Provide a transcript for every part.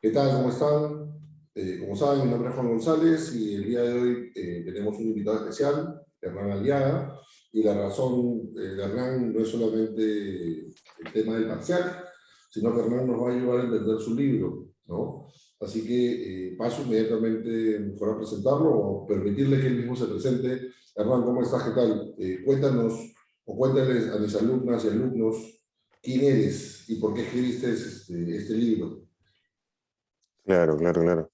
¿Qué tal? ¿Cómo están? Como saben, mi nombre es Juan González y el día de hoy tenemos un invitado especial, Hernán Aliaga, y la razón de Hernán no es solamente el tema del parcial, sino que Hernán nos va a ayudar a entender su libro, ¿no? Así que paso inmediatamente mejor a presentarlo o permitirle que él mismo se presente. Hernán, ¿cómo estás? ¿Qué tal? Cuéntanos o cuéntales a mis alumnas y alumnos quién eres y por qué escribiste este libro. Claro, claro, claro.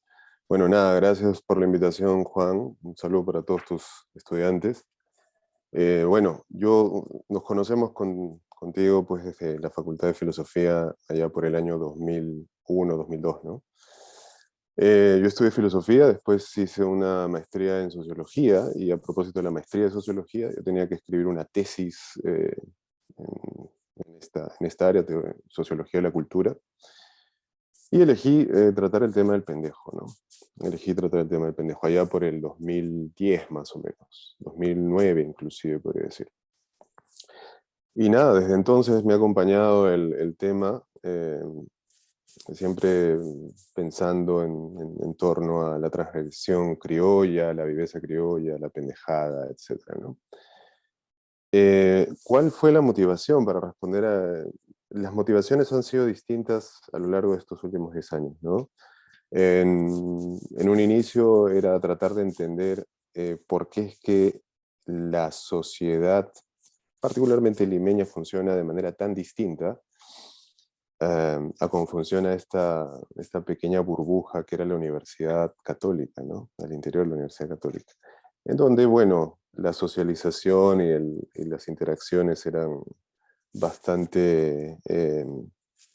Bueno, nada, gracias por la invitación, Juan. Un saludo para todos tus estudiantes. Nos conocemos contigo pues desde la Facultad de Filosofía allá por el año 2001, 2002, ¿no? Yo estudié filosofía, después hice una maestría en sociología y a propósito de la maestría de sociología yo tenía que escribir una tesis en esta área de sociología de la cultura. Y elegí tratar el tema del pendejo, ¿no? Elegí tratar el tema del pendejo allá por el 2010 más o menos, 2009 inclusive podría decir. Y nada, desde entonces me ha acompañado el tema, siempre pensando en torno a la transgresión criolla, la viveza criolla, la pendejada, etcétera, ¿no? ¿Cuál fue la motivación para responder a...? Las motivaciones han sido distintas a lo largo de estos últimos 10 años, ¿no? En un inicio era tratar de entender por qué es que la sociedad, particularmente limeña, funciona de manera tan distinta a cómo funciona esta pequeña burbuja que era la Universidad Católica, ¿no? Al interior de la Universidad Católica. En donde, bueno, la socialización y las interacciones eran bastante,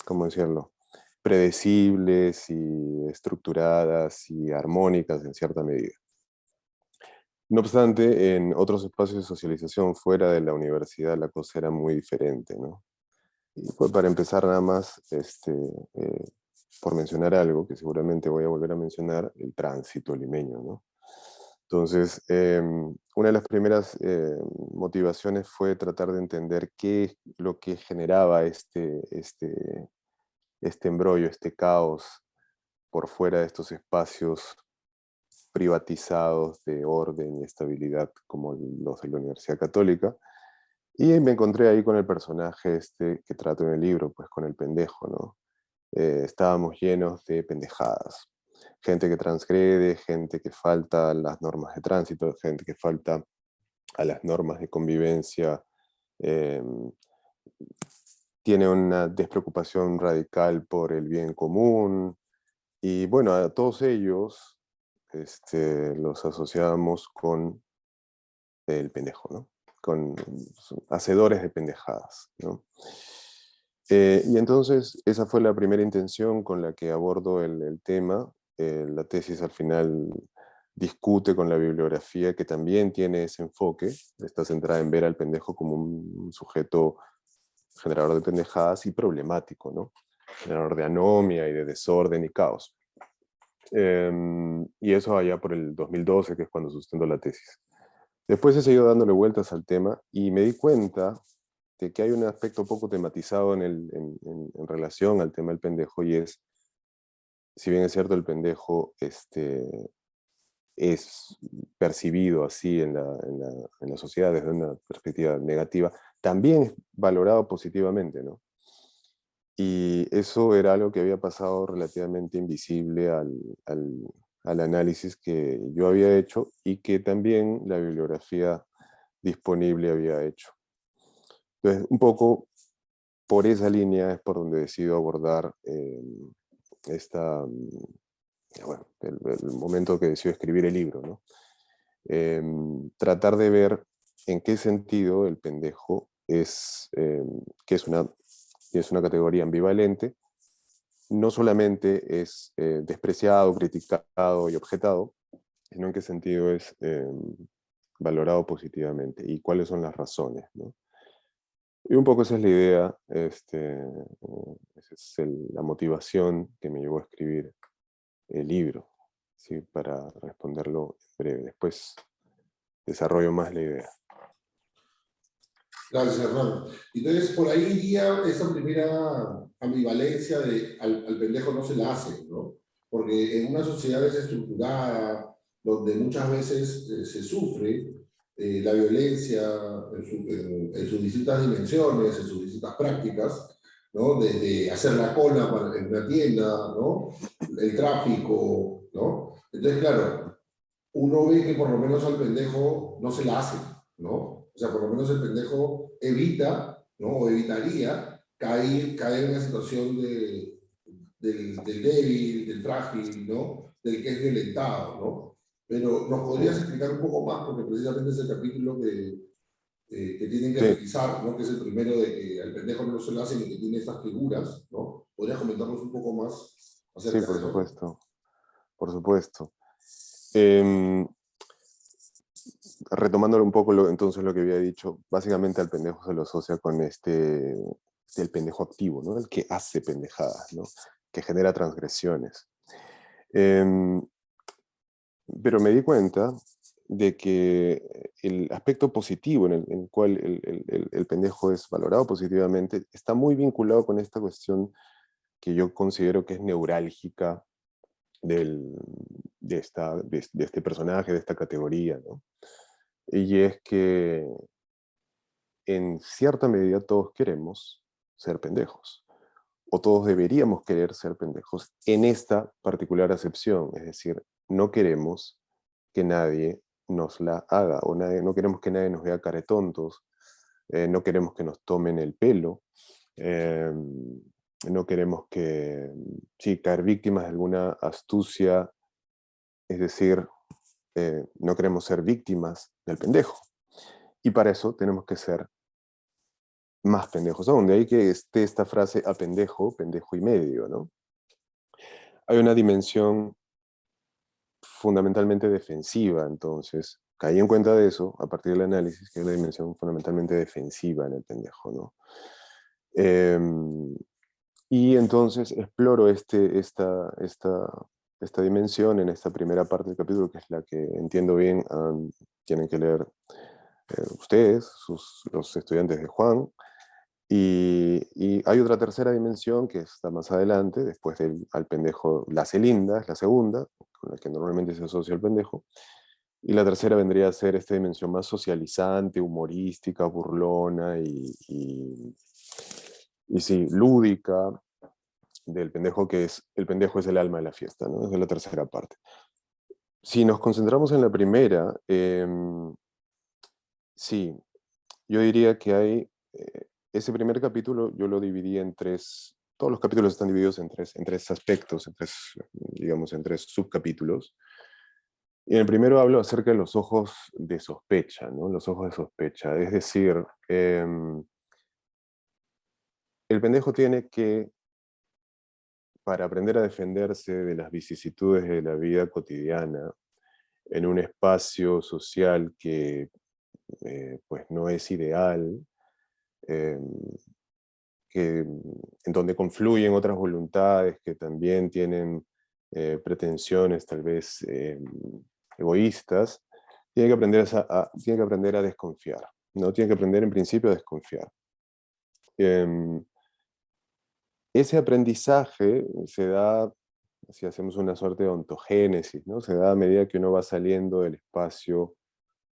¿cómo decirlo?, predecibles y estructuradas y armónicas en cierta medida. No obstante, en otros espacios de socialización fuera de la universidad la cosa era muy diferente, ¿no? Y pues para empezar nada más, por mencionar algo que seguramente voy a volver a mencionar, el tránsito limeño, ¿no? Entonces, una de las primeras motivaciones fue tratar de entender qué es lo que generaba este embrollo, este caos por fuera de estos espacios privatizados de orden y estabilidad como los de la Universidad Católica. Y me encontré ahí con el personaje que trato en el libro, pues con el pendejo, ¿no? Estábamos llenos de pendejadas. Gente que transgrede, gente que falta a las normas de tránsito, gente que falta a las normas de convivencia, eh, tiene una despreocupación radical por el bien común, y bueno, a todos ellos los asociábamos con el pendejo, ¿no? Con hacedores de pendejadas, ¿no? Y entonces esa fue la primera intención con la que abordo el tema. La tesis al final discute con la bibliografía que también tiene ese enfoque, está centrada en ver al pendejo como un sujeto generador de pendejadas y problemático, ¿no? Generador de anomia y de desorden y caos. Y eso allá por el 2012, que es cuando sustento la tesis. Después he seguido dándole vueltas al tema y me di cuenta de que hay un aspecto poco tematizado en relación al tema del pendejo, y es, si bien es cierto, el pendejo es percibido así en la sociedad desde una perspectiva negativa, también es valorado positivamente, ¿no? Y eso era algo que había pasado relativamente invisible al análisis que yo había hecho y que también la bibliografía disponible había hecho. Entonces, un poco por esa línea es por donde decido abordar el momento que decido escribir el libro, ¿no? Tratar de ver en qué sentido el pendejo que es una categoría ambivalente, no solamente es despreciado, criticado y objetado, sino en qué sentido es valorado positivamente y cuáles son las razones, ¿no? Y un poco esa es la idea, esa es la motivación que me llevó a escribir el libro, ¿sí? Para responderlo en breve. Después desarrollo más la idea. Gracias, Hernán. Entonces, por ahí iría esa primera ambivalencia de al pendejo no se la hace, ¿no? porque en una sociedad desestructurada, donde muchas veces se sufre la violencia en sus distintas dimensiones, en sus distintas prácticas, ¿no? Desde hacer la cola en una tienda, ¿no? El tráfico, ¿no? Entonces, claro, uno ve que por lo menos al pendejo no se la hace, ¿no? O sea, por lo menos el pendejo evita, ¿no? O evitaría caer en una situación del débil, del frágil, ¿no? Del que es violentado, ¿no? Pero nos Sí, podrías explicar un poco más, porque precisamente es el capítulo que tienen que sí, revisar, ¿no? Que es el primero de que al pendejo no se lo hacen y que tiene estas figuras, ¿no? ¿Podrías comentarnos un poco más sí, acerca de por eso? supuesto, por supuesto. Em, Retomándolo un poco entonces lo que había dicho, básicamente al pendejo se lo asocia con el pendejo activo, ¿no? El que hace pendejadas, ¿no? Que genera transgresiones. Em, pero me di cuenta de que el aspecto positivo en el cual el pendejo es valorado positivamente está muy vinculado con esta cuestión que yo considero que es neurálgica del, de este personaje, de esta categoría, ¿no? Y es que en cierta medida todos queremos ser pendejos, o todos deberíamos querer ser pendejos en esta particular acepción, es decir, no queremos que nadie nos la haga, o no queremos que nadie nos vea caretontos, no queremos que nos tomen el pelo, eh, no queremos que, sí, caer víctimas de alguna astucia, es decir, no queremos ser víctimas del pendejo. Y para eso tenemos que ser más pendejos aún. De ahí que esté esta frase a pendejo, pendejo y medio, ¿no? Hay una dimensión fundamentalmente defensiva, entonces, caí en cuenta de eso a partir del análisis, que hay una dimensión fundamentalmente defensiva en el pendejo, ¿no? Eh, y entonces exploro esta dimensión en esta primera parte del capítulo, que es la que entiendo bien, tienen que leer ustedes, los estudiantes de Juan. Y hay otra tercera dimensión que está más adelante, después del al pendejo, la celinda, es la segunda, con la que normalmente se asocia el pendejo. Y la tercera vendría a ser esta dimensión más socializante, humorística, burlona y sí, lúdica del pendejo, que es el pendejo es el alma de la fiesta, ¿no? Esa es la tercera parte. Si nos concentramos en la primera, sí, yo diría que hay, ese primer capítulo yo lo dividí en tres, todos los capítulos están divididos en tres aspectos, digamos, en tres subcapítulos. Y en el primero hablo acerca de los ojos de sospecha, ¿no? Los ojos de sospecha. Es decir, el pendejo tiene que, para aprender a defenderse de las vicisitudes de la vida cotidiana, en un espacio social que pues no es ideal, eh, en donde confluyen otras voluntades que también tienen pretensiones tal vez egoístas, tiene que aprender a desconfiar, ¿no? Tiene que aprender en principio a desconfiar. Eh, Ese aprendizaje se da, si hacemos una suerte de ontogénesis, ¿no? Se da a medida que uno va saliendo del espacio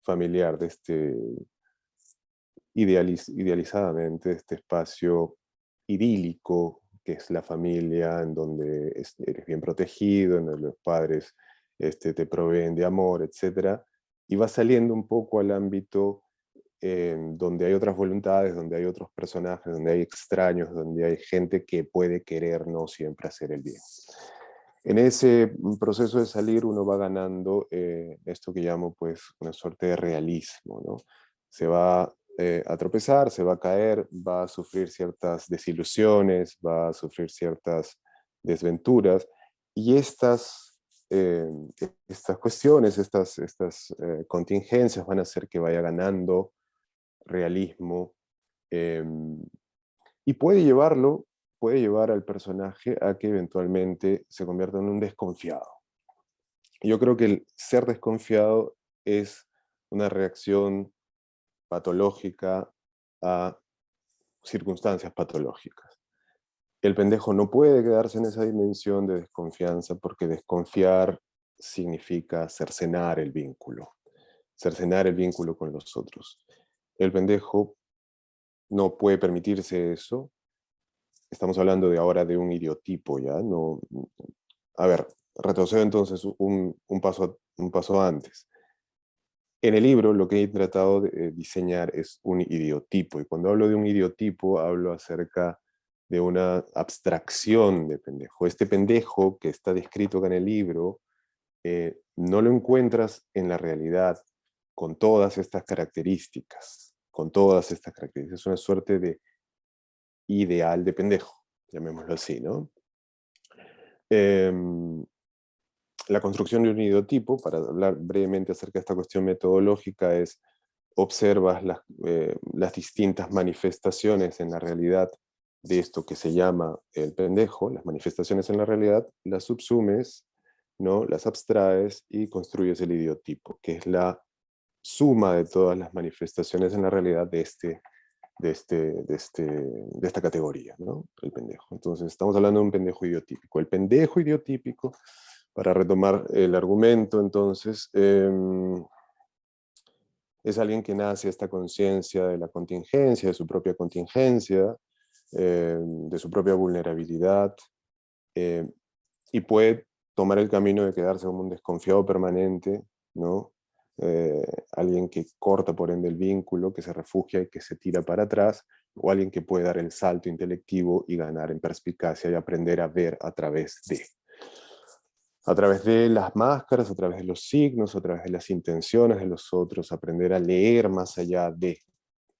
familiar, de este idealizadamente, de este espacio idílico que es la familia, en donde eres bien protegido, en donde los padres te proveen de amor, etc. Y va saliendo un poco al ámbito donde hay otras voluntades, donde hay otros personajes, donde hay extraños, donde hay gente que puede querer no siempre hacer el bien. En ese proceso de salir uno va ganando esto que llamo pues una suerte de realismo, ¿no? Se va a tropezar, se va a caer, va a sufrir ciertas desilusiones, va a sufrir ciertas desventuras y eh, estas cuestiones, estas contingencias van a hacer que vaya ganando realismo eh, y puede llevar al personaje a que eventualmente se convierta en un desconfiado. Yo creo que el ser desconfiado es una reacción patológica a circunstancias patológicas. El pendejo no puede quedarse en esa dimensión de desconfianza porque desconfiar significa cercenar el vínculo con los otros. El pendejo no puede permitirse eso. Estamos hablando de ahora de un idiotipo, ¿ya? No, a ver, retrocedo entonces un paso antes. En el libro lo que he tratado de diseñar es un idiotipo, y cuando hablo de un idiotipo hablo acerca de una abstracción de pendejo. Este pendejo que está descrito acá en el libro no lo encuentras en la realidad con todas estas características, Es una suerte de ideal de pendejo, llamémoslo así, ¿no? La construcción de un idiotipo, para hablar brevemente acerca de esta cuestión metodológica, es observas las distintas manifestaciones en la realidad de esto que se llama el pendejo, las manifestaciones en la realidad, las subsumes, ¿no? Las abstraes y construyes el idiotipo, que es la suma de todas las manifestaciones en la realidad de esta categoría, ¿no? El pendejo. Entonces, estamos hablando de un pendejo idiotípico. El pendejo idiotípico, para retomar el argumento, entonces, es alguien que nace esta conciencia de la contingencia, de su propia contingencia, de su propia vulnerabilidad, eh, y puede tomar el camino de quedarse como un desconfiado permanente, ¿no? Alguien que corta por ende el vínculo, que se refugia y que se tira para atrás, o alguien que puede dar el salto intelectivo y ganar en perspicacia y aprender a ver a través de las máscaras, a través de los signos, a través de las intenciones de los otros, aprender a leer más allá de,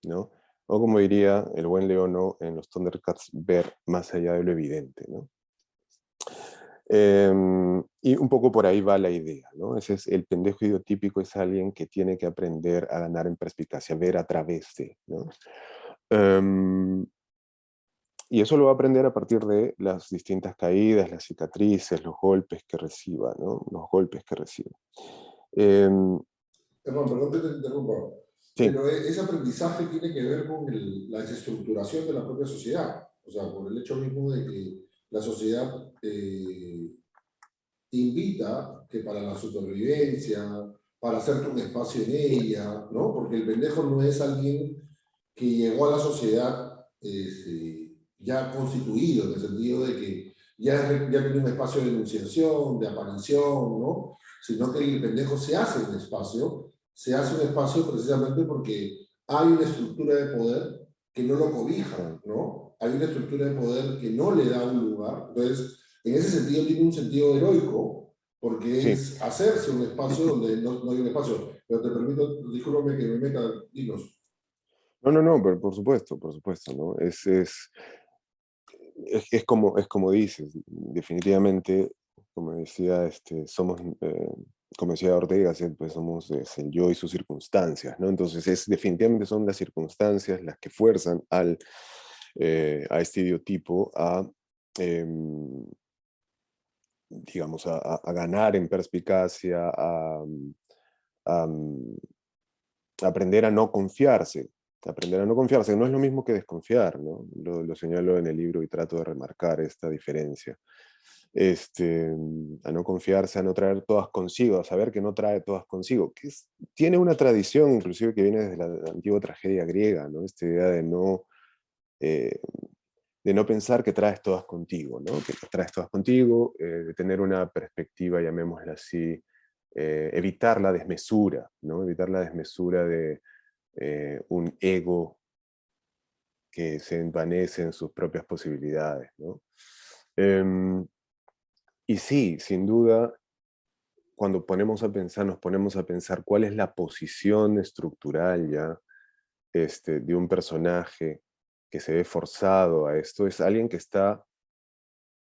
¿no? O como diría el buen Leono en los Thundercats, ver más allá de lo evidente, ¿no? Y un poco por ahí va la idea, ¿no? Ese es el pendejo idiotípico, es alguien que tiene que aprender a ganar en perspicacia, ver a través de, ¿no? Y eso lo va a aprender a partir de las distintas caídas, las cicatrices, los golpes que reciba, ¿no? Los golpes que reciba. Perdón que te interrumpa, Sí, pero ese aprendizaje tiene que ver con la desestructuración de la propia sociedad, o sea, por el hecho mismo de que la sociedad invita que para la supervivencia, para hacerte un espacio en ella, ¿no? Porque el pendejo no es alguien que llegó a la sociedad ya constituido, en el sentido de que ya tiene un espacio de enunciación, de aparición, ¿no? Sino que el pendejo se hace un espacio precisamente porque hay una estructura de poder que no lo cobija, ¿no? Hay una estructura de poder que no le da un lugar. Entonces, en ese sentido tiene un sentido heroico, porque sí. es hacerse un espacio donde no hay un espacio. Pero te permito, discúlpame que me meta, dinos. No, pero por supuesto, ¿no? Es como dices, definitivamente, como decía, como decía Ortega, pues somos el yo y sus circunstancias, ¿no? Entonces, definitivamente son las circunstancias las que fuerzan a este idiotipo a, digamos, a ganar en perspicacia, a aprender a no confiarse. Aprender a no confiarse no es lo mismo que desconfiar, ¿no? Lo señalo en el libro y trato de remarcar esta diferencia. A no confiarse, a no traer todas consigo, a saber que no trae todas consigo, tiene una tradición inclusive que viene desde la antigua tragedia griega, ¿no? Esta idea eh, de no pensar que traes todas contigo, ¿no? Que traes todas contigo, de tener una perspectiva, llamémosla así, evitar la desmesura, ¿no? Evitar la desmesura de un ego que se envanece en sus propias posibilidades, ¿no? Y sí, sin duda, cuando nos ponemos a pensar cuál es la posición estructural ya de un personaje que se ve forzado a esto, es alguien que es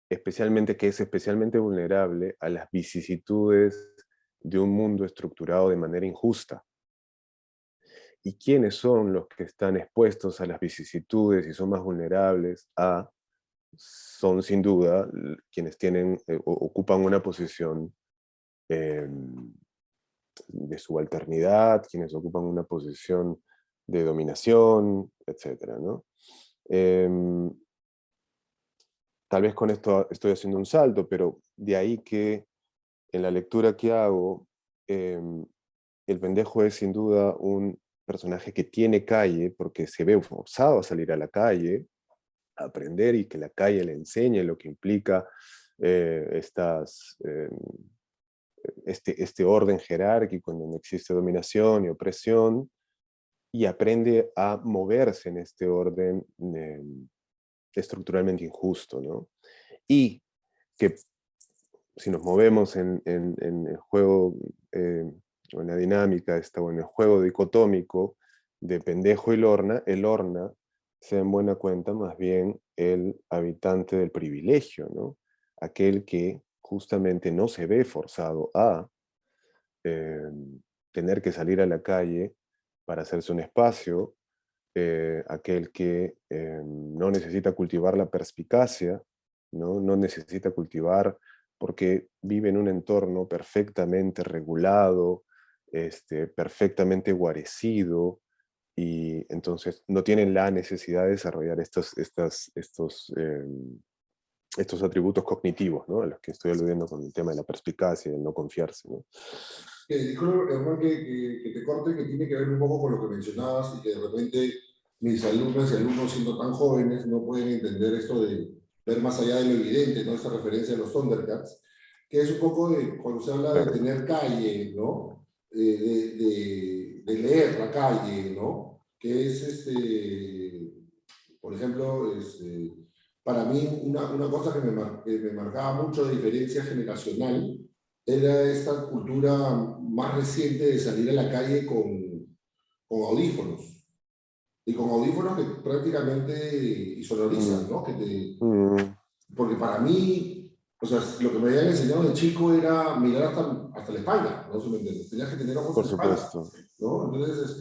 especialmente vulnerable a las vicisitudes de un mundo estructurado de manera injusta. ¿Y quiénes son los que están expuestos a las vicisitudes y son más vulnerables son sin duda quienes ocupan una posición eh, de subalternidad, quienes ocupan una posición de dominación, etcétera, ¿no? tal vez con esto estoy haciendo un salto, pero de ahí que en la lectura que hago, el pendejo es sin duda un personaje que tiene calle, porque se ve forzado a salir a la calle, a aprender y que la calle le enseñe lo que implica este orden jerárquico en donde existe dominación y opresión, y aprende a moverse en este orden estructuralmente injusto, ¿no? Y que si nos movemos en el juego, o en la dinámica esta, o en el juego dicotómico de pendejo y Lorna, el Lorna se da en buena cuenta más bien el habitante del privilegio, ¿no? Aquel que justamente no se ve forzado a eh, tener que salir a la calle para hacerse un espacio, aquel que no necesita cultivar la perspicacia, ¿no? No necesita cultivar porque vive en un entorno perfectamente regulado, perfectamente guarecido, y entonces no tienen la necesidad de desarrollar estos atributos cognitivos, ¿no? A los que estoy aludiendo con el tema de la perspicacia y el no confiarse, ¿no? Disculpe, Hernán, que te corte, que tiene que ver un poco con lo que mencionabas y que de repente mis alumnas y alumnos, siendo tan jóvenes, no pueden entender esto de ver más allá de lo evidente, ¿no? Esta referencia a los Thundercats, que es un poco de cuando se habla de Claro. tener calle, ¿no? De leer la calle, ¿no? Que es, por ejemplo, para mí una cosa que me marcaba mucho de diferencia generacional era esta cultura más reciente de salir a la calle con audífonos. Y con audífonos que prácticamente insonorizan, ¿no? Porque para mí, o sea, lo que me habían enseñado de chico era mirar hasta la espalda, ¿no? ¿Se me entiende? Tenías que tener ojos Por en la espalda, supuesto. ¿no? Entonces,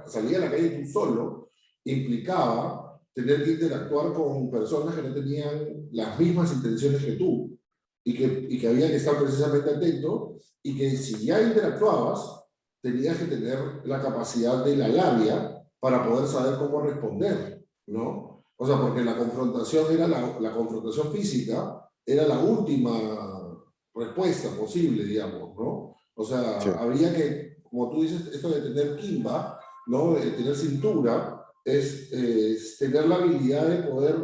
salir a la calle tú solo implicaba tener que interactuar con personas que no tenían las mismas intenciones que tú y que había que estar precisamente atento y que si ya interactuabas, tenías que tener la capacidad de la labia para poder saber cómo responder, ¿no? O sea, porque la confrontación era la confrontación física, era la última respuesta posible, digamos, ¿no? O Sí. sea, habría que, como tú dices, esto de tener kimba, ¿no? De tener cintura, es tener la habilidad de poder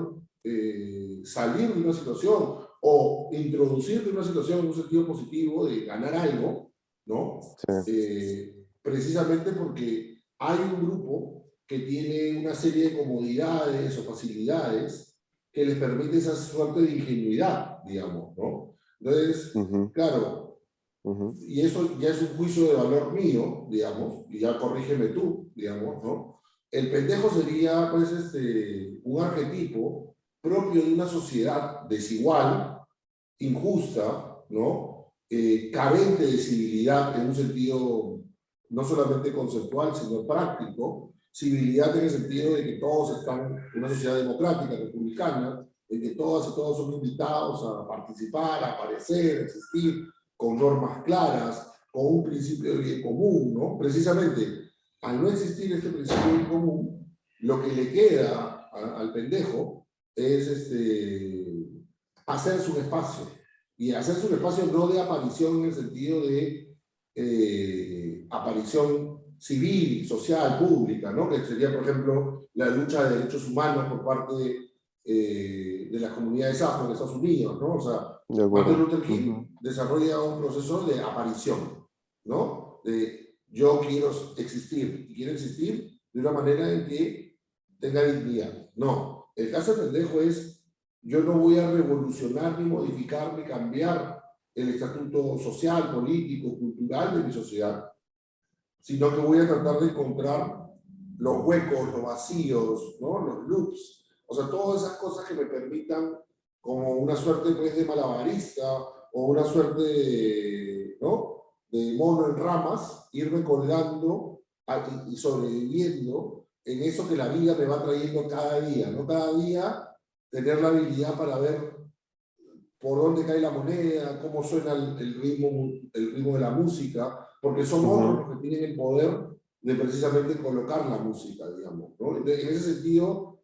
salir de una situación o introducirte en una situación en un sentido positivo de ganar algo, ¿no? Sí. Precisamente porque hay un grupo que tiene una serie de comodidades o facilidades que les permite esa suerte de ingenuidad, digamos, ¿no? Entonces, Ujú, claro, ujú. y eso ya es un juicio de valor mío, digamos, y ya corrígeme tú, digamos, ¿no? El pendejo sería, pues, un arquetipo propio de una sociedad desigual, injusta, ¿no? Carente de civilidad en un sentido no solamente conceptual, sino práctico. Civilidad en el sentido de que todos están en una sociedad democrática, republicana, en que todas y todos son invitados a participar, a aparecer, a existir, con normas claras, con un principio de bien común, ¿no? Precisamente, al no existir este principio de bien común, lo que le queda al pendejo es hacerse un espacio. Y hacerse un espacio no de aparición en el sentido de aparición civil, social, pública, ¿no? Que sería, por ejemplo, la lucha de derechos humanos por parte de las comunidades afro en Estados Unidos, ¿no? O sea, De Martin acuerdo. Luther Ujú, King desarrolla un proceso de aparición, ¿no? De yo quiero existir y quiero existir de una manera en que tenga dignidad. No, el caso del pendejo es yo no voy a revolucionar, ni modificar, ni cambiar el estatuto social, político, cultural de mi sociedad, sino que voy a tratar de encontrar los huecos, los vacíos, ¿no? Los loops, o sea, todas esas cosas que me permitan, como una suerte pues, de malabarista o una suerte de, ¿no? De mono en ramas, irme colgando y sobreviviendo en eso que la vida me va trayendo cada día, ¿no? Cada día tener la habilidad para ver por dónde cae la moneda, cómo suena el ritmo de la música, porque son otros ujú. los que tienen el poder de precisamente colocar la música, digamos, ¿no? En ese sentido,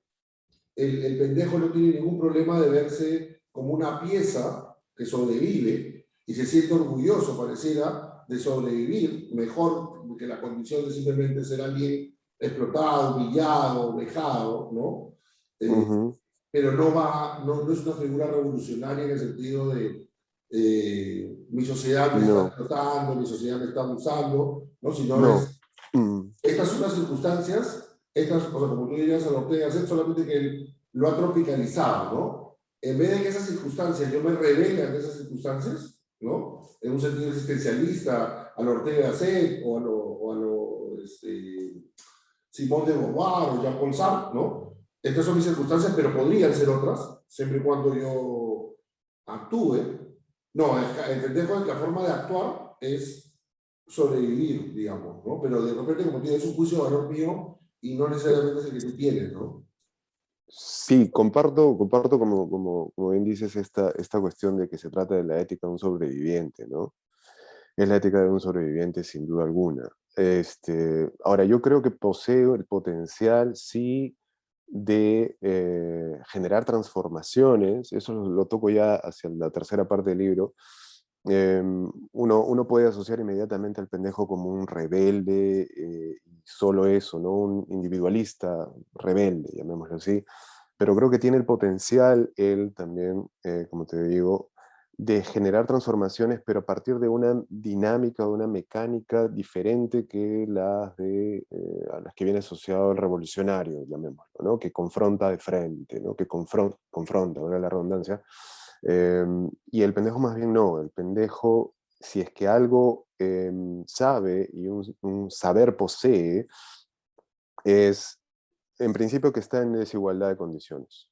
el pendejo no tiene ningún problema de verse como una pieza que sobrevive y se siente orgulloso, pareciera, de sobrevivir mejor que la condición de simplemente ser alguien explotado, humillado, vejado, ¿no? Ujú. Pero no es una figura revolucionaria en el sentido de mi sociedad me está No, explotando, mi sociedad me está abusando, ¿no? Sino no. es, Mm, estas son las circunstancias, estas, o sea, como tú dirías a Ortega Gasset, solamente que él lo ha tropicalizado, ¿no? En vez de que esas circunstancias, yo me revele ante esas circunstancias, ¿no? En un sentido existencialista, a lo Ortega Gasset o a lo Simón de Beauvoir o Jean-Paul Sartre, ¿no? Estas son mis circunstancias, pero podrían ser otras, siempre y cuando yo actúe. No, entender que la forma de actuar es sobrevivir, digamos, ¿no? Pero de repente, como te digo, es un juicio de valor mío y no necesariamente es el que tú tienes, ¿no? sí, comparto como bien dices, esta cuestión de que se trata de la ética de un sobreviviente, ¿no? Es la ética de un sobreviviente sin duda alguna. Ahora, yo creo que poseo el potencial, sí, de generar transformaciones, eso lo toco ya hacia la tercera parte del libro. Uno puede asociar inmediatamente al pendejo como un rebelde, y solo eso, ¿no? Un individualista rebelde, llamémoslo así, pero creo que tiene el potencial él también, como te digo, de generar transformaciones, pero a partir de una dinámica, de una mecánica diferente que a las que viene asociado el revolucionario, llamémoslo, ¿no? Que confronta de frente, ¿no? Que confronta, ¿verdad? La redundancia. Y el pendejo más bien no, el pendejo, si es que algo sabe y un saber posee, es en principio que está en desigualdad de condiciones.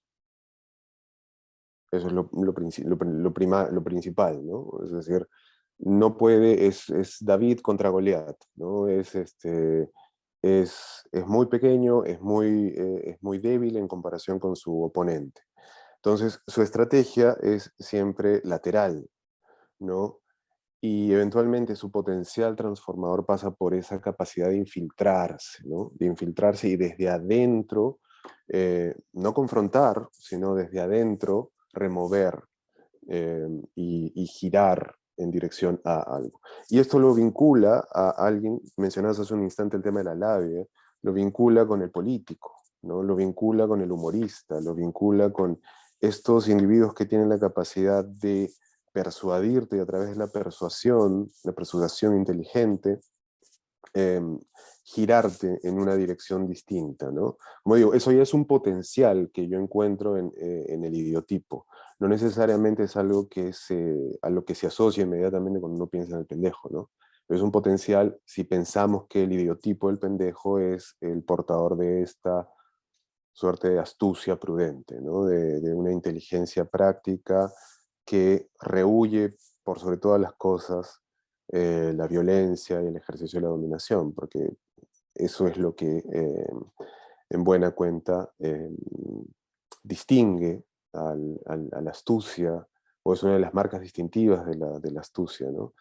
Eso es lo principal, ¿no? Es decir, no puede, es David contra Goliat, ¿no? Es muy pequeño, es muy débil en comparación con su oponente. Entonces, su estrategia es siempre lateral, ¿no? Y eventualmente su potencial transformador pasa por esa capacidad de infiltrarse, ¿no? De infiltrarse y desde adentro, no confrontar, sino desde adentro remover, y girar en dirección a algo. Y esto lo vincula a alguien, mencionabas hace un instante el tema de la labia, lo vincula con el político, ¿no? Lo vincula con el humorista, lo vincula con estos individuos que tienen la capacidad de persuadirte a través de la persuasión inteligente, eh, girarte en una dirección distinta, ¿no? Como digo, eso ya es un potencial que yo encuentro en el idiotipo. No necesariamente es algo a lo que se asocia inmediatamente cuando uno piensa en el pendejo, ¿no? Pero es un potencial si pensamos que el idiotipo del pendejo es el portador de esta suerte de astucia prudente, ¿no? De una inteligencia práctica que rehúye por sobre todas las cosas la violencia y el ejercicio de la dominación, porque eso es lo que en buena cuenta distingue a la astucia, o es una de las marcas distintivas de la astucia, ¿no?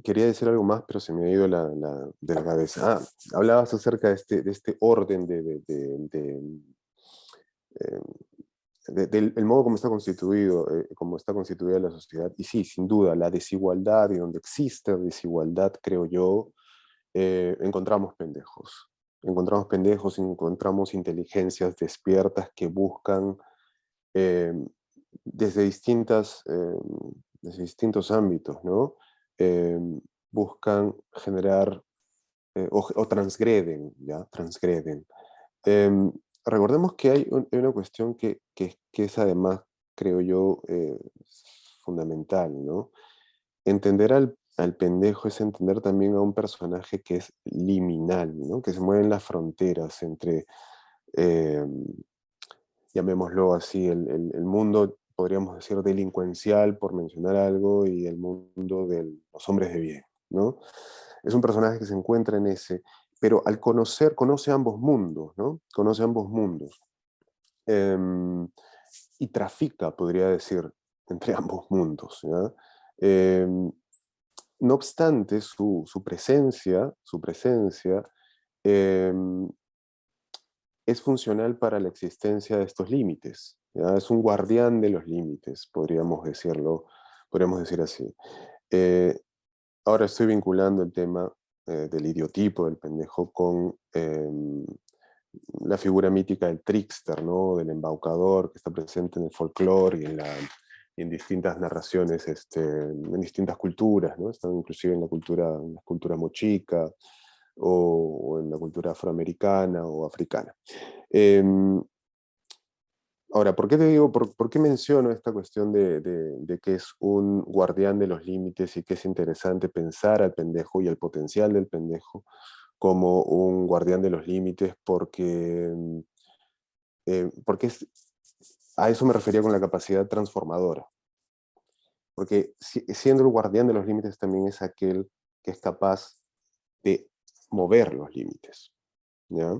Quería decir algo más, pero se me ha ido de la cabeza. Hablabas acerca de este orden eh, del el modo como está constituida la sociedad. Y sí, sin duda, la desigualdad, y donde existe desigualdad, creo yo, encontramos pendejos. Encontramos pendejos, encontramos inteligencias despiertas que buscan eh, desde, desde distintos ámbitos, ¿no? Eh, buscan generar o transgreden, ¿ya? Transgreden. Em, Recordemos que hay una cuestión que es además, creo yo, fundamental, ¿no? Entender al pendejo es entender también a un personaje que es liminal, ¿no? Que se mueve en las fronteras entre, em, llamémoslo así, el mundo, podríamos decir, delincuencial, por mencionar algo, y el mundo de los hombres de bien, ¿no? Es un personaje que se encuentra en ese, pero al conoce ambos mundos, ¿no? Conoce ambos mundos. Em, y trafica, podría decir, entre ambos mundos, ¿ya? Em, no obstante, su presencia em, es funcional para la existencia de estos límites, ¿ya? Es un guardián de los límites, podríamos decir así. Eh, Ahora estoy vinculando el tema del idiotipo del pendejo con la figura mítica del trickster, ¿no? Del embaucador que está presente en el folclore y en distintas narraciones, en distintas culturas, ¿no? Están inclusive en la cultura mochica o en la cultura afroamericana o africana. Em, Ahora, ¿por qué te digo, por qué menciono esta cuestión de que es un guardián de los límites y que es interesante pensar al pendejo y el potencial del pendejo como un guardián de los límites? Porque a eso me refería con la capacidad transformadora. Porque siendo el guardián de los límites también es aquel que es capaz de mover los límites, ¿ya?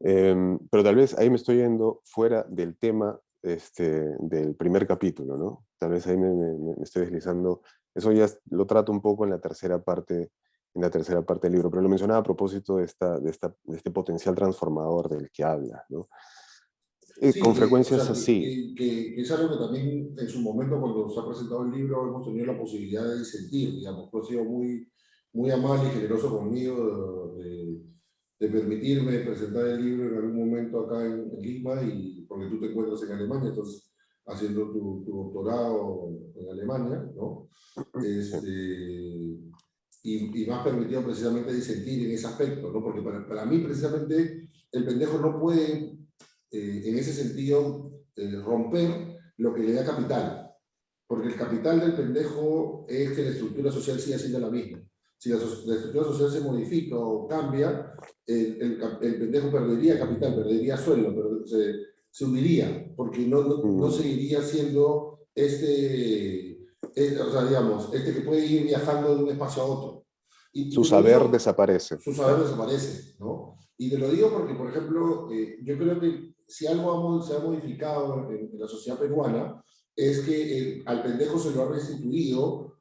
Pero tal vez ahí me estoy yendo fuera del tema del primer capítulo, ¿no? Tal vez ahí me estoy deslizando. Eso ya lo trato un poco en la tercera parte del libro, pero lo mencionaba a propósito de este potencial transformador del que habla, ¿no? Con Sí, o frecuencia es sea, así. que es algo que también en su momento, cuando se ha presentado el libro, hemos tenido la posibilidad de disentir, digamos. Tú has sido muy amable y generoso conmigo de permitirme presentar el libro en algún momento acá en Lima, y porque tú te encuentras en Alemania, entonces haciendo tu doctorado en Alemania, ¿no? Sí. Y me has permitido precisamente disentir en ese aspecto, ¿no? Porque para mí precisamente el pendejo no puede en ese sentido, romper lo que le da capital. Porque el capital del pendejo es que la estructura social siga siendo la misma. Si la estructura social se modifica o cambia, el pendejo perdería capital, perdería sueldo, se hundiría, porque no Mm, seguiría siendo o sea, digamos, que puede ir viajando de un espacio a otro. Y Su te lo saber digo, desaparece, su saber claro. desaparece, ¿no? Y te lo digo porque, por ejemplo, yo creo que si algo se ha modificado en la sociedad peruana es que al pendejo se lo ha restituido,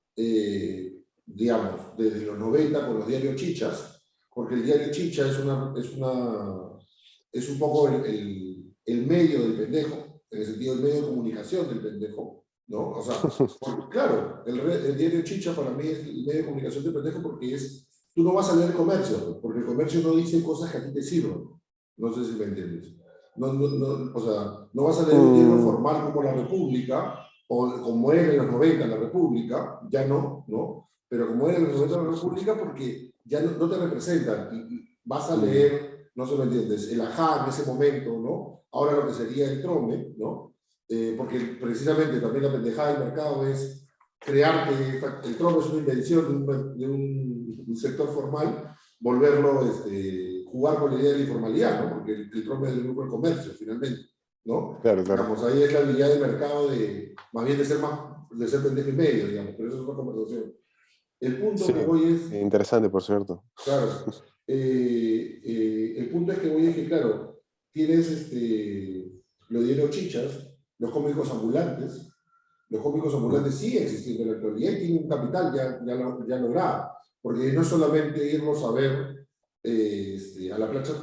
digamos, desde los 90 con los diarios chichas, porque el diario chicha es un poco el medio del pendejo, en el sentido del medio de comunicación del pendejo, ¿no? O sea, claro, el diario chicha para mí es el medio de comunicación del pendejo porque tú no vas a leer comercio, porque el comercio no dice cosas que a ti te sirvan. No sé si me entiendes. O sea, no vas a leer un diario Mm, formal como La República, o como era en los 90 La República, ya no, ¿no? Pero como era en los 90 La República, porque ya no te representan. Y vas a mm, leer, no sé si me entiendes, el Ajá en ese momento, ¿no? Ahora lo que sería el Trome, ¿no? Porque precisamente también la pendejada del mercado es crearte, el Trome es una invención de un sector formal, volverlo, jugar con la idea de la informalidad, ¿no? Porque el Trump es del grupo del comercio, finalmente, ¿no? claro, claro. Digamos, ahí es la habilidad de mercado más bien de ser pendejo y medio, digamos, pero eso es otra conversación. El punto Sí, que voy es, interesante, por cierto. claro, el punto es que voy es que, claro, tienes los diarios chichas, los cómicos Mm, ambulantes siguen existiendo en la actualidad y tienen un capital ya logrado, porque no es solamente irnos a ver a la Plaza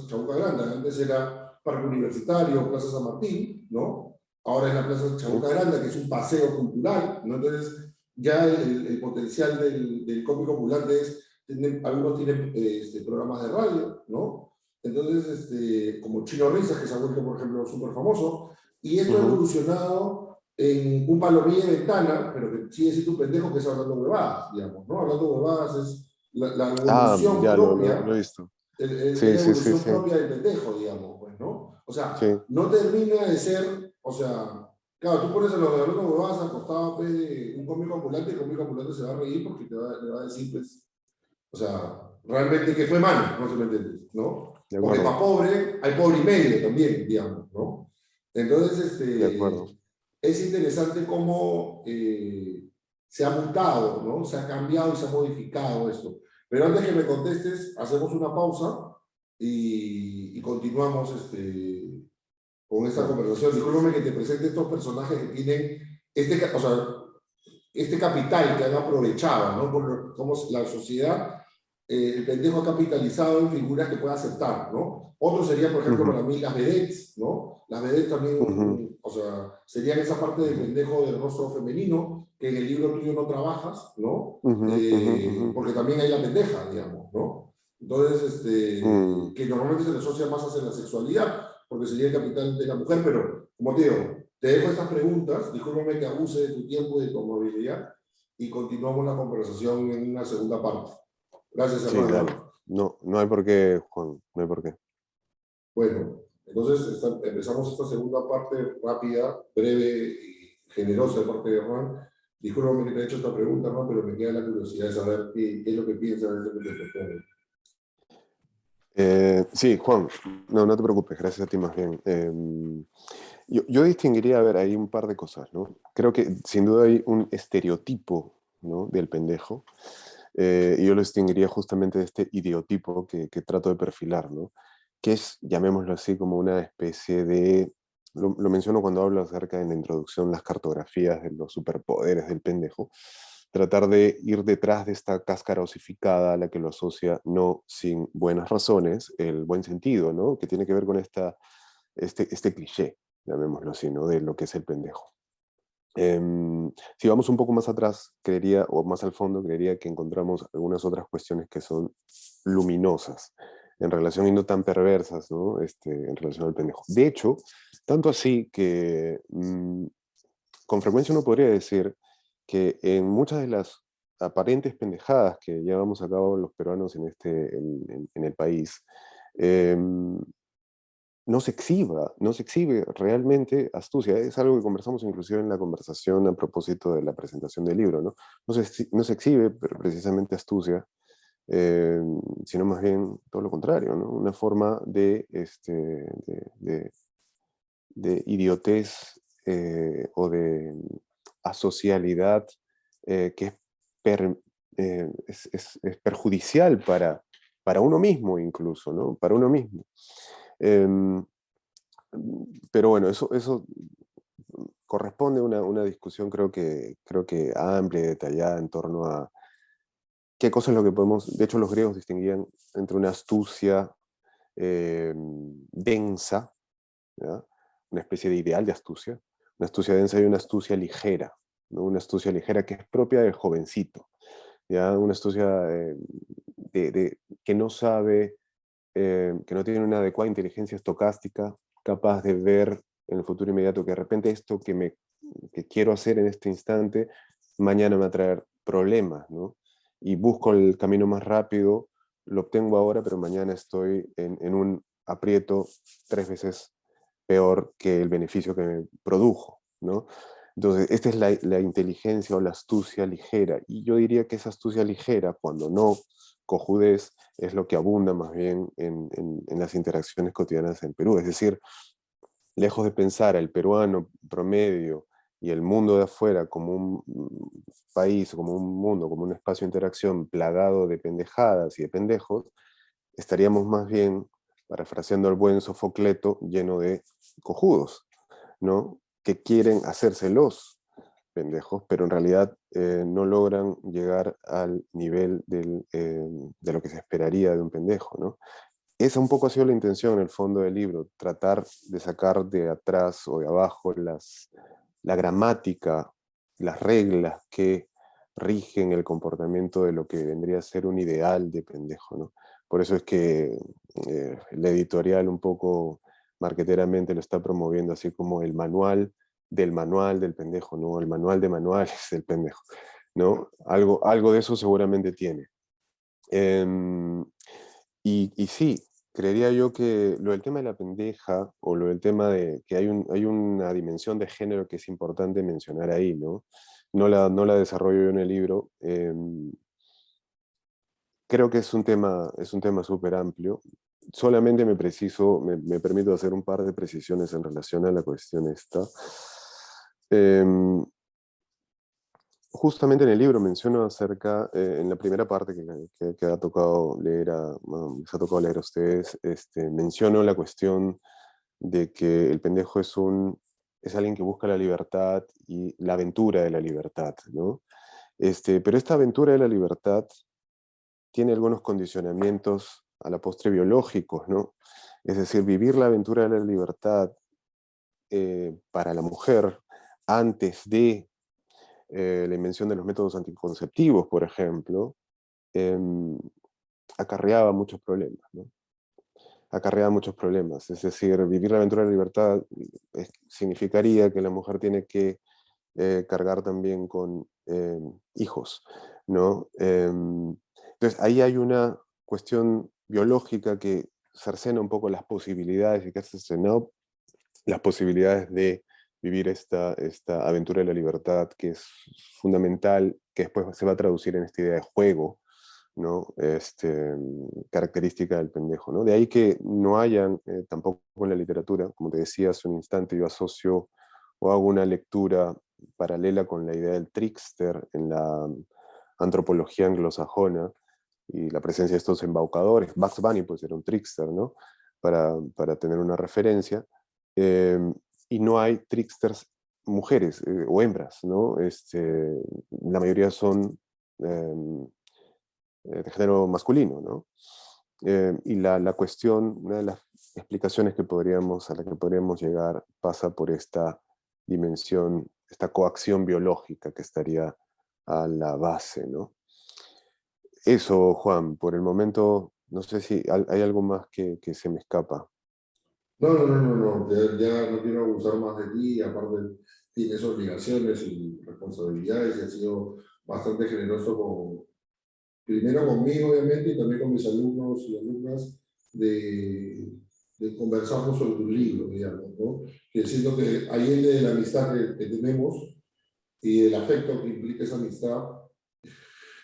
Chabuca Grande, antes era Parque Universitario, Plaza San Martín, ¿no? Ahora es la Plaza sí. Chabuca Grande, que es un paseo cultural, ¿no? Entonces, ya el potencial del cómico ambulante algunos tienen programas de radio, ¿no? Entonces, como Chino Risas, que se ha vuelto, por ejemplo, súper famoso, y esto ha Ujú. evolucionado en un palomilla de ventana, pero que sigue siendo un pendejo que es hablando huevadas, digamos, ¿no? Hablando huevadas es la Ah, evolución ya lo he propia, visto. es Sí, la sí, sí, evolución sí. propia del pendejo, digamos, pues, ¿no? O Sí, sea, no termina de ser, o sea, claro, tú pones a los de hablando huevadas acostado pues, de un cómico ambulante, y el cómico ambulante se va a reír porque le va a decir, pues, o sea, realmente que fue malo, no se me entiende, ¿no? de Porque para acuerdo, pobre hay pobre y medio también, digamos, ¿no? Entonces, de acuerdo. es interesante cómo se ha mutado, ¿no? Se ha cambiado y se ha modificado esto. Pero antes que me contestes, hacemos una pausa y continuamos con esta Claro. conversación. Discúlpame que te presente estos personajes que tienen o sea, este capital que han aprovechado, ¿no? Por cómo la sociedad el pendejo ha capitalizado en figuras que pueda aceptar, ¿no? Otro sería, por ejemplo, Ujú, para mí las vedettes, ¿no? Las vedettes ujú, también, o sea, serían esa parte del ujú, pendejo del rostro femenino que en el libro tuyo no trabajas, ¿no? ujú, ujú, ujú, Porque también hay la pendeja, digamos, ¿no? Entonces, mm. que normalmente se le asocia más hacia la sexualidad, porque sería el capital de la mujer, pero, como te digo, te dejo estas preguntas, discúlpame que abuse de tu tiempo y de tu amabilidad, y continuamos la conversación en una segunda parte. Gracias, Sí, dale. hermano. No, no hay por qué, Juan, no hay por qué. Bueno, entonces empezamos esta segunda parte rápida, breve y generosa de parte de Juan. Discúlpame que te he hecho esta pregunta, Juan, pero me queda la curiosidad de saber qué es lo que piensas de esto que te propongo. Sí, Juan, no, no te preocupes, gracias a ti más bien. Yo distinguiría, a ver, hay un par de cosas, ¿no? Creo que sin duda hay un estereotipo, ¿no? Del pendejo, y yo lo distinguiría justamente de este ideotipo que trato de perfilar, ¿no? Que es, llamémoslo así, como una especie de, lo menciono cuando hablo acerca en la introducción, las cartografías de los superpoderes del pendejo, tratar de ir detrás de esta cáscara osificada a la que lo asocia, no sin buenas razones, el buen sentido, ¿no? Que tiene que ver con este cliché, llamémoslo así, ¿no? De lo que es el pendejo. Si vamos un poco más atrás, creería, o más al fondo, creería que encontramos algunas otras cuestiones que son luminosas en relación y no tan perversas, ¿no? En relación al pendejo. De hecho, tanto así que con frecuencia uno podría decir que en muchas de las aparentes pendejadas que llevamos a cabo los peruanos en el país, no se exhibe realmente astucia. Es algo que conversamos inclusive en la conversación a propósito de la presentación del libro, ¿no? No se exhibe precisamente astucia, eh, sino más bien todo lo contrario, ¿no? Una forma de idiotez o de asocialidad que es perjudicial para uno mismo incluso, ¿no? Para uno mismo. Em, pero bueno, eso corresponde a una discusión creo que amplia y detallada en torno a qué cosa es lo que podemos, de hecho los griegos distinguían entre una astucia densa, ¿ya? Una especie de ideal de astucia, una astucia densa y una astucia ligera, ¿no? Una astucia ligera que es propia del jovencito, ¿ya? Una astucia que no sabe, que no tiene una adecuada inteligencia estocástica, capaz de ver en el futuro inmediato que de repente esto que quiero hacer en este instante, mañana me va a traer problemas, ¿no? Y busco el camino más rápido, lo obtengo ahora, pero mañana estoy en un aprieto 3 veces peor que el beneficio que me produjo, ¿no? Entonces, esta es la inteligencia o la astucia ligera. Y yo diría que esa astucia ligera, cuando no cojudez, es lo que abunda más bien en las interacciones cotidianas en Perú. Es decir, lejos de pensar al peruano promedio y el mundo de afuera como un país, como un mundo, como un espacio de interacción plagado de pendejadas y de pendejos, estaríamos más bien, parafraseando al buen Sofocleto, lleno de cojudos, ¿no? Que quieren hacérselos pendejos, pero en realidad no logran llegar al nivel de lo que se esperaría de un pendejo, ¿no? Esa un poco ha sido la intención en el fondo del libro, tratar de sacar de atrás o de abajo la gramática, las reglas que rigen el comportamiento de lo que vendría a ser un ideal de pendejo, ¿no? Por eso es que la editorial un poco marqueteramente lo está promoviendo así como el manual del pendejo, ¿no? El manual de manuales del pendejo, ¿no? Algo de eso seguramente tiene. Em, y sí, creería yo que lo del tema de la pendeja o lo del tema de que hay una dimensión de género que es importante mencionar ahí, ¿no? No la desarrollo yo en el libro. Creo que es un tema súper amplio. Solamente me permito hacer un par de precisiones en relación a la cuestión esta. Em, Justamente en el libro menciono acerca, en la primera parte que ha tocado leer bueno, les ha tocado leer a ustedes, menciono la cuestión de que el pendejo es alguien que busca la libertad y la aventura de la libertad, ¿no? Pero esta aventura de la libertad tiene algunos condicionamientos a la postre biológicos, ¿no? Es decir, vivir la aventura de la libertad para la mujer antes de la invención de los métodos anticonceptivos, por ejemplo, acarreaba muchos problemas, ¿no? Acarreaba muchos problemas. Es decir, vivir la aventura de la libertad significaría que la mujer tiene que cargar también con hijos, ¿no? Entonces, ahí hay una cuestión biológica que cercena un poco las posibilidades y que ha cercenado las posibilidades de vivir esta aventura de la libertad, que es fundamental, que después se va a traducir en esta idea de juego, ¿no? Característica del pendejo, ¿no? De ahí que no hayan, tampoco en la literatura, como te decía hace un instante, yo asocio o hago una lectura paralela con la idea del trickster en la antropología anglosajona y la presencia de estos embaucadores. Bugs Bunny pues era un trickster, ¿no? Para tener una referencia. Y no hay tricksters mujeres o hembras, ¿no? La mayoría son de género masculino, ¿no? Y la cuestión, una de las explicaciones a la que podríamos llegar pasa por esta dimensión, esta coacción biológica que estaría a la base, ¿no? Eso, Juan, por el momento, no sé si hay algo más que se me escapa. No, no, no, no, no, ya no quiero abusar más de ti, aparte tienes obligaciones y responsabilidades y has sido bastante generoso primero conmigo, obviamente, y también con mis alumnos y alumnas, de conversarnos sobre tu libro, digamos, ¿no? Que siento que ahí de la amistad que tenemos y el afecto que implica esa amistad,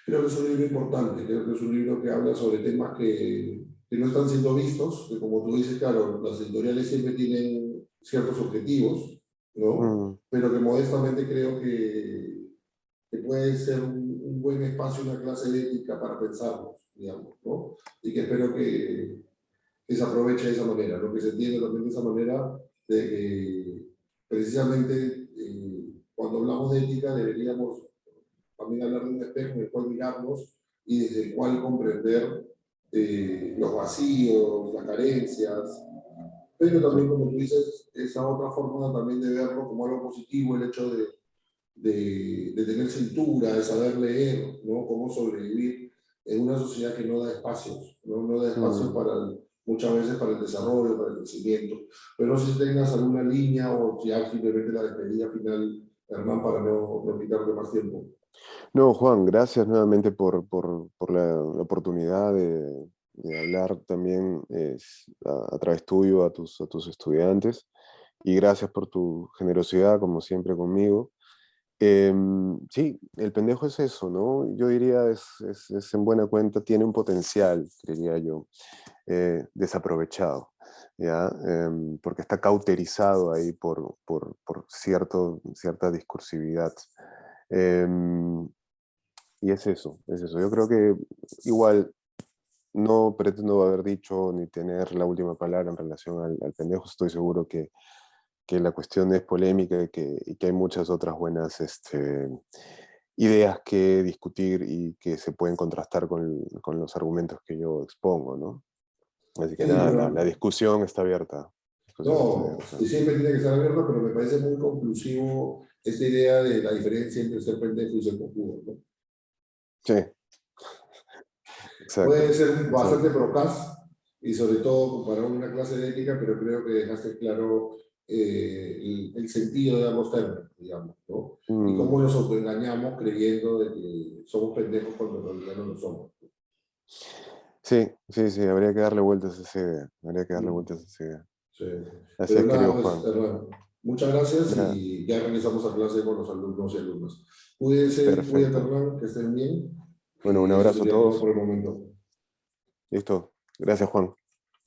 creo que es un libro importante, creo que es un libro que habla sobre temas que no están siendo vistos, que como tú dices, claro, las editoriales siempre tienen ciertos objetivos, ¿no? Mm, Pero que modestamente creo que puede ser un buen espacio, una clase de ética para pensarlos, digamos, ¿no? Y que espero que se aproveche de esa manera, ¿no? Que se entienda también de esa manera de que precisamente cuando hablamos de ética deberíamos también hablar de un espejo en el cual mirarnos y desde el cual comprender los vacíos, las carencias, pero sí. también, como tú dices, esa otra forma también de verlo como algo positivo, el hecho de tener cintura, de saber leer, ¿no? Cómo sobrevivir en una sociedad que no da espacios, ¿no? No da espacios Mm. para muchas veces para el desarrollo, para el crecimiento. Pero no sé si tengas alguna línea o ya simplemente la despedida final, Hernán, para no quitarte más tiempo. No, Juan, gracias nuevamente por la oportunidad de hablar también a través tuyo a tus estudiantes. Y gracias por tu generosidad, como siempre, conmigo. Sí, el pendejo es eso, ¿no? Yo diría, es en buena cuenta, tiene un potencial, creería yo, desaprovechado, ¿ya? Porque está cauterizado ahí por cierta discursividad. Em, y es eso, es eso. Yo creo que igual no pretendo haber dicho ni tener la última palabra en relación al pendejo. Estoy seguro que la cuestión es polémica y que hay muchas otras buenas ideas que discutir y que se pueden contrastar con los argumentos que yo expongo, ¿no? Así que Sí, nada, la pero discusión está abierta. La discusión está no, abierta. y siempre tiene que estar abierto, pero me parece muy conclusivo esta idea de la diferencia entre ser pendejo y ser cojudo, ¿no? Sí, Puede exacto, ser bastante exacto. procaz y sobre todo para una clase de ética, pero creo que dejaste claro el sentido de ambos términos, digamos, ¿no? Y Mm, cómo nos autoengañamos creyendo de que somos pendejos cuando en realidad no lo somos. sí, sí, sí, habría que darle vueltas a esa idea. Habría que darle Mm, vueltas a esa idea. sí. Así Pero es, nada, querido pues, Juan. Hernán, muchas gracias Nada, y ya regresamos a clase con los alumnos y alumnas. Cuídense, cuídate, perfecto. Hernán, que estén bien Bueno, un y eso abrazo a sería todo todos. por el momento. Listo. Gracias, Juan.